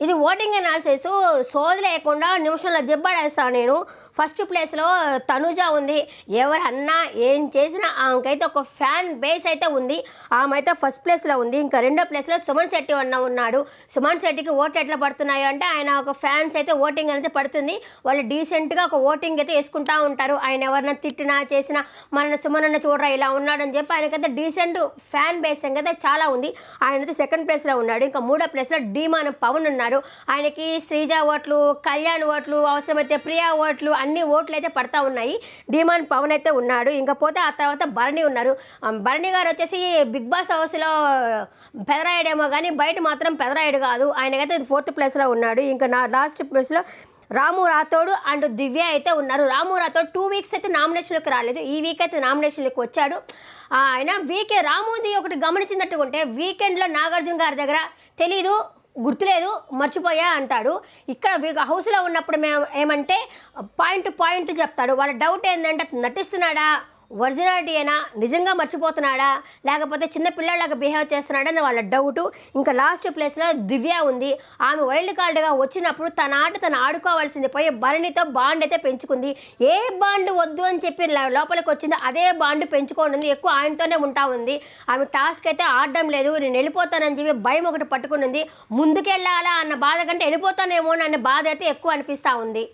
ఇది voting analysis సోది లేకుండా నిమిషంలో జబ్బడేస్తాను నేను. ఫస్ట్ ప్లేస్లో తనుజ ఉంది. ఎవరు అన్నా ఏం చేసినా ఆమెకైతే ఒక ఫ్యాన్ బేస్ అయితే ఉంది. ఆమె అయితే ఫస్ట్ ప్లేస్లో ఉంది. ఇంకా రెండో ప్లేస్లో సుమన్ శెట్టి అన్న ఉన్నాడు. సుమన్ శెట్టికి ఓట్లు ఎట్లా పడుతున్నాయో అంటే ఆయన ఒక ఫ్యాన్స్ అయితే ఓటింగ్ అనేది పడుతుంది. వాళ్ళు డీసెంట్గా ఒక ఓటింగ్ అయితే వేసుకుంటూ ఉంటారు. ఆయన ఎవరన్నా తిట్టినా చేసినా మన సుమన్ అన్న చూడరా ఇలా ఉన్నాడని చెప్పి ఆయనకైతే డీసెంట్ ఫ్యాన్ బేస్ అయితే చాలా ఉంది. ఆయనైతే సెకండ్ ప్లేస్లో ఉన్నాడు. ఇంకా మూడో ప్లేస్లో డీమాన్ పవన్ ఉన్నారు. ఆయనకి శ్రీజ ఓట్లు, కళ్యాణ్ ఓట్లు, అవసరమైతే ప్రియా ఓట్లు అన్ని ఓట్లు అయితే పడతా ఉన్నాయి. డీమాన్ పవన్ అయితే ఉన్నాడు. ఇంకా పోతే ఆ తర్వాత భరణి ఉన్నారు. భరణి గారు వచ్చేసి బిగ్ బాస్ హౌస్లో పెదరాయుడేమో కానీ బయట మాత్రం పెదరాయుడు కాదు. ఆయనకైతే ఫోర్త్ ప్లేస్లో ఉన్నాడు. ఇంకా నా లాస్ట్ ప్లేస్లో రాము రాథోడ్ అండ్ దివ్య అయితే ఉన్నారు. రాము రాథోడ్ 2 వీక్స్ అయితే నామినేషన్లోకి రాలేదు. ఈ వీక్ అయితే నామినేషన్లోకి వచ్చాడు. ఆయన రాముది ఒకటి గమనించినట్టుకుంటే వీకెండ్లో నాగార్జున గారి దగ్గర తెలీదు, గుర్తులేదు, మర్చిపోయా అంటాడు. ఇక్కడ హౌస్లో ఉన్నప్పుడు మేము ఏమంటే పాయింట్ చెప్తాడు. వాళ్ళ డౌట్ ఏంటంటే నటిస్తున్నాడా, ఒరిజినాలిటీ అయినా, నిజంగా మర్చిపోతున్నాడా, లేకపోతే చిన్న పిల్లలాగా బిహేవ్ చేస్తున్నాడని వాళ్ళ డౌటు. ఇంకా లాస్ట్ ప్లేస్లో దివ్య ఉంది. ఆమె వైల్డ్ కార్డుగా వచ్చినప్పుడు తన ఆట తను ఆడుకోవాల్సింది పోయి భరణితో బాండ్ అయితే పెంచుకుంది. ఏ బాండ్ వద్దు అని చెప్పి లోపలికి వచ్చిందో అదే బాండ్ పెంచుకోండి, ఎక్కువ ఆయనతోనే ఉంటా ఉంది. ఆమె టాస్క్ అయితే ఆడడం లేదు. నేను వెళ్ళిపోతానని చెప్పి భయం ఒకటి పట్టుకుని ఉంది. ముందుకెళ్ళాలా అన్న బాధ కంటే వెళ్ళిపోతానేమో అన్న బాధ అయితే ఎక్కువ అనిపిస్తూ ఉంది.